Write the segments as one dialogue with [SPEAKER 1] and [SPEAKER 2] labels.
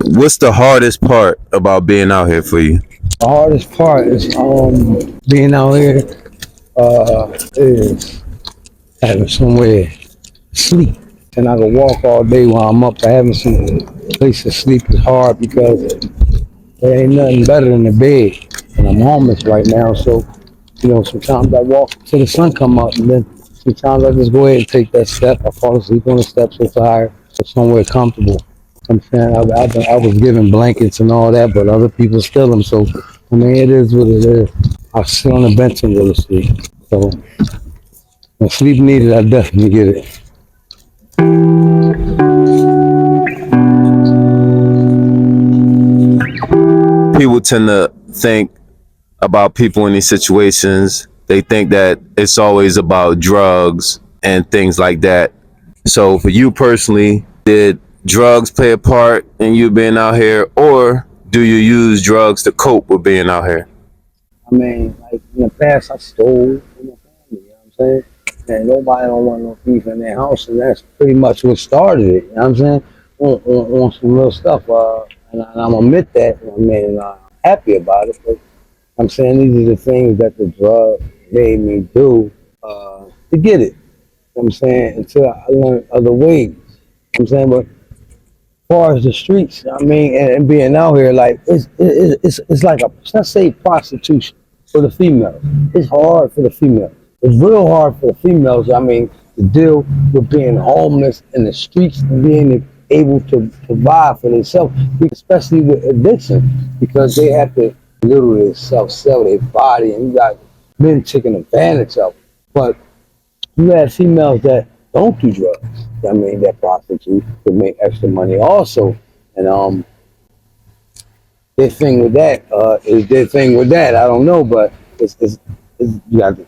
[SPEAKER 1] What's the hardest part about being out here for you?
[SPEAKER 2] The hardest part is being out here is having somewhere to sleep. And I can walk all day while I'm up. Having some place to sleep is hard because there ain't nothing better than the bed. And I'm homeless right now, so sometimes I walk till the sun come up, and then sometimes I just go ahead and take that step. I fall asleep on the steps so tired, so somewhere comfortable. I'm saying I was given blankets and all that, but other people steal them. So I mean, it is what it is. I sit on the bench and go to sleep. So when sleep needed, I definitely get it.
[SPEAKER 1] People tend to think about people in these situations. They think that it's always about drugs and things like that. So for you personally, did drugs play a part in you being out here, or do you use drugs to cope with being out here?
[SPEAKER 2] I mean, like in the past, I stole from my family. You know what I'm saying? And nobody don't want no thief in their house, and that's pretty much what started it. You know what I'm saying? On some real stuff. And I'm admit that. I mean, I'm happy about it, but I'm saying these are the things that the drug made me do to get it. You know what I'm saying? Until I learned other ways. You know what I'm saying? But as far as the streets, I mean, and being out here, like it's like a, let's say, prostitution for the females. It's hard for the females. It's real hard for the females. I mean, to deal with being homeless in the streets and being able to provide for themselves, especially with addiction, because they have to literally sell their body, and you got men taking advantage of it. But you have females that don't do drugs. I mean, that prostitute to make extra money also. And their thing with that is their thing with that. I don't know, but it's you got to,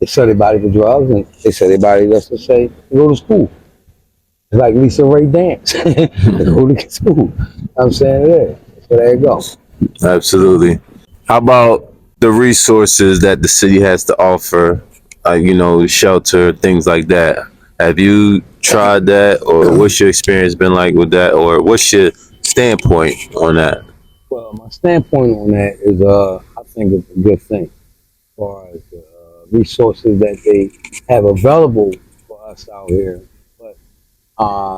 [SPEAKER 2] they sell their body for drugs, and they sell their body, let's just say, to go to school. It's like Lisa Ray dance. They go to school. I'm saying it is. So there you go.
[SPEAKER 1] Absolutely. How about the resources that the city has to offer? Shelter, things like that. Have you tried that, or what's your experience been like with that, or what's your standpoint on that?
[SPEAKER 2] Well, my standpoint on that is, I think it's a good thing as far as the resources that they have available for us out here. But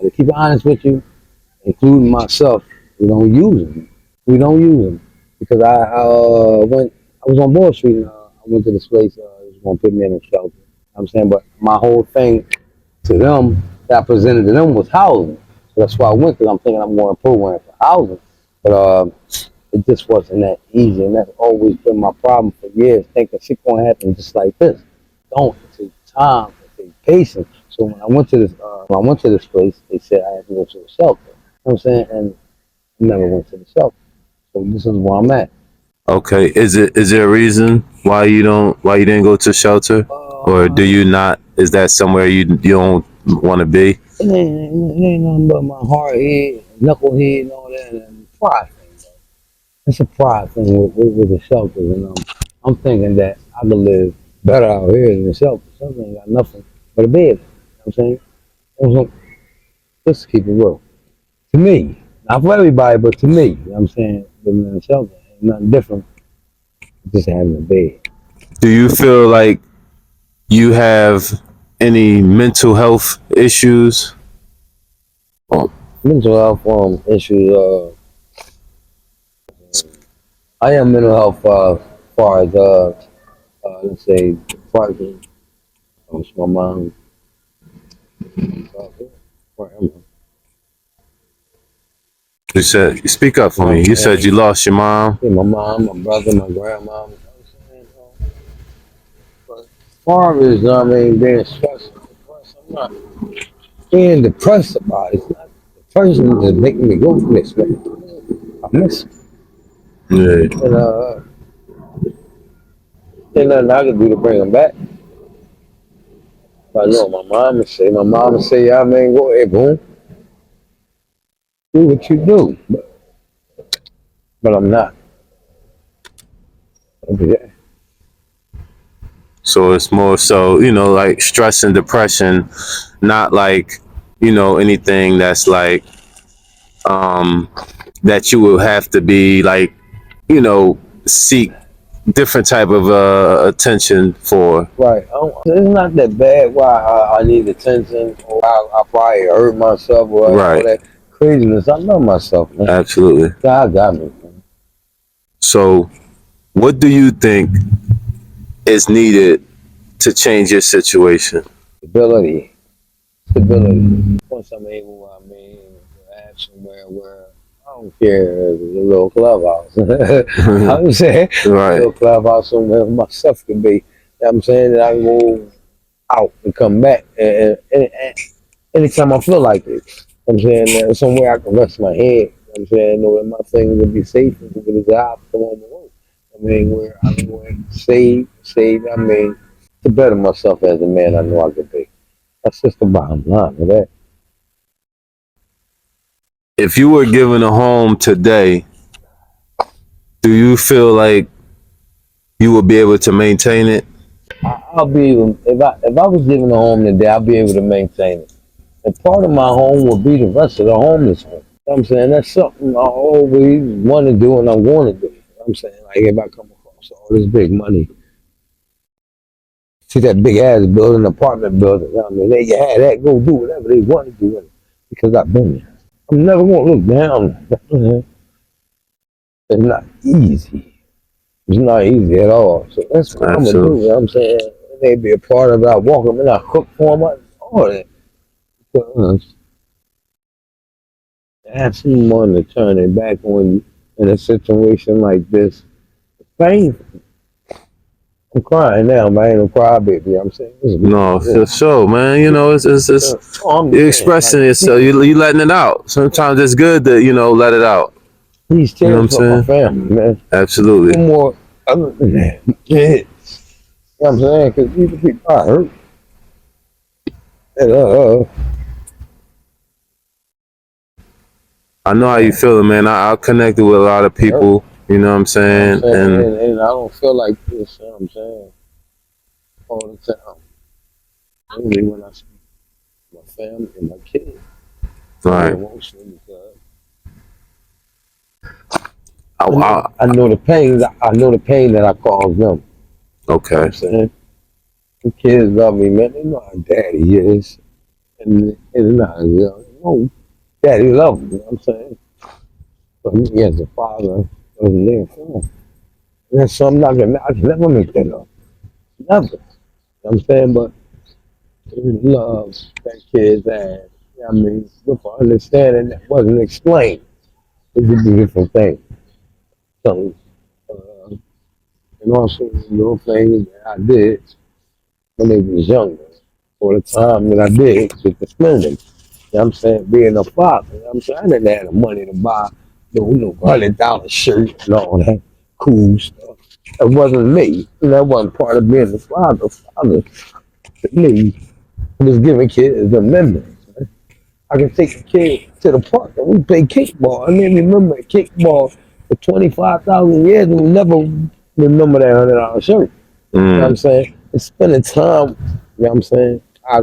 [SPEAKER 2] to keep it honest with you, including myself, we don't use them. We don't use them because I was on Broad Street, and I went to this place. It was going to put me in a shelter. I'm saying, but my whole thing to them that I presented to them was housing. So that's why I went, because I'm thinking I'm going to program for housing. But it just wasn't that easy, and that's always been my problem for years, thinking shit going to happen just like this. Don't. It takes time. It takes patience. So when I went to this place, they said I had to go to a shelter. You know what I'm saying? And I never went to the shelter. So this is where I'm at.
[SPEAKER 1] Okay, is there a reason why you didn't go to shelter, or do you not? Is that somewhere you don't want to be?
[SPEAKER 2] It ain't nothing but my hard head, knucklehead, and all that, and pride thing. Bro. It's a pride thing with the shelters, and I'm thinking that I could live better out here than the shelter. Shelter ain't got nothing but a bed. You know what I'm saying? Also, just to keep it real. To me, not for everybody, but to me, you know what I'm saying? Living in a shelter ain't nothing different than just having a bed.
[SPEAKER 1] Do you feel like you have any mental health issues?
[SPEAKER 2] Mental health issues. I am mental health as far as let's say depression. My mom. Where am I?
[SPEAKER 1] You said, speak up for me. You said you lost your mom.
[SPEAKER 2] Yeah, my mom, my brother, my grandma. You know what I'm saying? But as far as I mean, being stressed and depressed, I'm not being depressed about it. It's not depression that's making me go through this, man. I miss it.
[SPEAKER 1] Yeah.
[SPEAKER 2] And ain't nothing I can do to bring them back. I know my mom would say, I mean, go ahead, boom, do what you do. But I'm not. Yeah.
[SPEAKER 1] So it's more so, like stress and depression, not like, anything that's like that you will have to be like, seek different type of attention for.
[SPEAKER 2] Right. It's not that bad why I need attention or I probably hurt myself or all
[SPEAKER 1] Right.
[SPEAKER 2] that craziness. I love myself, man.
[SPEAKER 1] Absolutely.
[SPEAKER 2] God got me, man.
[SPEAKER 1] So, what do you think is needed to change your situation?
[SPEAKER 2] Stability. Once I'm able, to have somewhere where I don't care if it's a little clubhouse. I'm saying a
[SPEAKER 1] Right.
[SPEAKER 2] little clubhouse somewhere my stuff can be. I'm saying that I can go out and come back and anytime I feel like it. I'm saying somewhere I can rest my head. I'm saying know that my things will be safe and get a job, come home and work. Where I can go and save, to better myself as a man I know I could be. That's just the bottom line of that.
[SPEAKER 1] If you were given a home today, do you feel like you will be able to maintain it?
[SPEAKER 2] I'll be able, if I was given a home today, I'll be able to maintain it. And part of my home will be the rest of the homeless home. You know what I'm saying that's something I always want to do and I'm going to do. You know what I'm saying like if I come across all this big money, see that big ass building, apartment building. You know what I mean, they can have that, go do whatever they want to do with it because I've been there. I'm never going to look down. It's not easy. It's not easy at all. So that's what I'm gonna do. You know what I'm saying it may be a part of it. I walk them and I cook for them. All that. Because have someone to turn it back on you in a situation like this. It's painful. I'm crying now, but I ain't no crybaby. You know what I'm saying
[SPEAKER 1] No, for sure, man. You're expressing yourself. You letting it out. Sometimes it's good to let it out.
[SPEAKER 2] These
[SPEAKER 1] You know
[SPEAKER 2] tears
[SPEAKER 1] what I'm
[SPEAKER 2] for my family, man.
[SPEAKER 1] Absolutely.
[SPEAKER 2] No more other than that. Kids. You know what I'm saying? Because these people are hurt. And,
[SPEAKER 1] I know how you feeling, man. I connected with a lot of people. You know what I'm saying?
[SPEAKER 2] and I don't feel like this. You know what I'm saying? All the time. Only when I speak to my family and my kids.
[SPEAKER 1] Right.
[SPEAKER 2] Emotionally because I know the pain. I know the pain that I caused them.
[SPEAKER 1] Okay.
[SPEAKER 2] You know what I'm saying? The kids love me, man. They know how daddy is. And it's not, daddy love me, you know what I'm saying? But me as a father wasn't there for him. And that's something I can never make that up. Never. You know what I'm saying? But love that kid's ass. You know what I mean? With an understanding that wasn't explained. It's a different thing. So, and also little things that I did when they was younger, or the time that I did with the spending. You know what I'm saying? Being a father, you know what I'm saying? I didn't have the money to buy no $100 shirt and all that cool stuff. That wasn't me. And that wasn't part of being a father. Father to me was giving kids the memories. Man. I can take a kid to the park and we play kickball. I mean, remember kickball for 25,000 years and we never remember that $100 shirt. You know what I'm saying? It's spending time, you know what I'm saying? I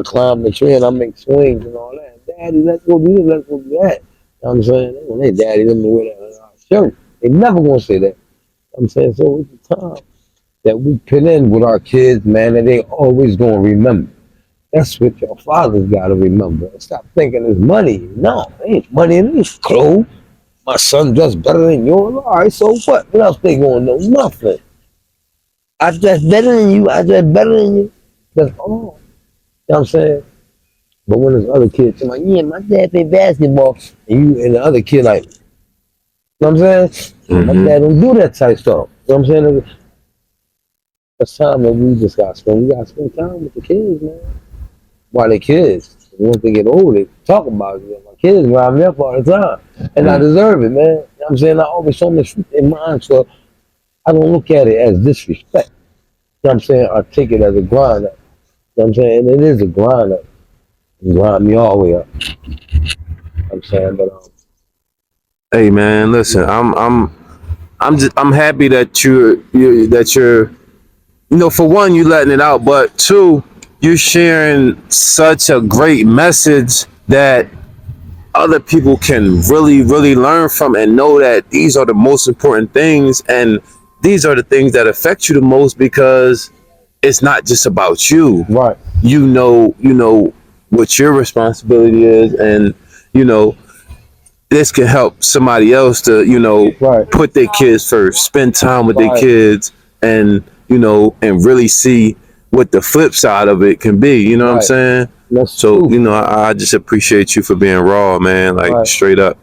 [SPEAKER 2] climb the tree and I make swings and all that. Daddy, let's go do this, let's go do that. You know what I'm saying? They gonna, hey, daddy, let me wear that shirt. They never gonna say that. You know what I'm saying? So it's the time that we put in with our kids, man, and they always gonna remember. That's what your father's gotta remember. Stop thinking it's money. No, it ain't money in this clothes. My son dressed better than yours. All right, so what? What else they gonna know? Nothing. I dress better than you. I dress better than you. That's all. You know what I'm saying? But when there's other kids, I'm like, yeah, my dad play basketball. And you and the other kid like, you know what I'm saying? My dad don't do that type stuff. You know what I'm saying? That's time that we just got to spend. We got to spend time with the kids, man. While they're kids. Once they get older, they talk about it. My kids grind me up all the time. And I deserve it, man. You know what I'm saying? I always show them the in mind, so I don't look at it as disrespect. You know what I'm saying? I take it as a grind up. You know what I'm saying? And it is a grind up. It grind me all the way up. You know what I'm saying? But
[SPEAKER 1] Hey, man, listen. I'm happy that you're for one, you letting it out, but two, you're sharing such a great message that other people can really, really learn from and know that these are the most important things, and these are the things that affect you the most, because it's not just about you.
[SPEAKER 2] Right.
[SPEAKER 1] You know what your responsibility is, and you know this can help somebody else to
[SPEAKER 2] Right.
[SPEAKER 1] put their kids first, spend time with their
[SPEAKER 2] Right.
[SPEAKER 1] kids, and and really see what the flip side of it can be. You know what I'm
[SPEAKER 2] Right.
[SPEAKER 1] saying?
[SPEAKER 2] That's
[SPEAKER 1] So
[SPEAKER 2] true.
[SPEAKER 1] I just appreciate you for being raw, man. Like
[SPEAKER 2] Right.
[SPEAKER 1] straight up.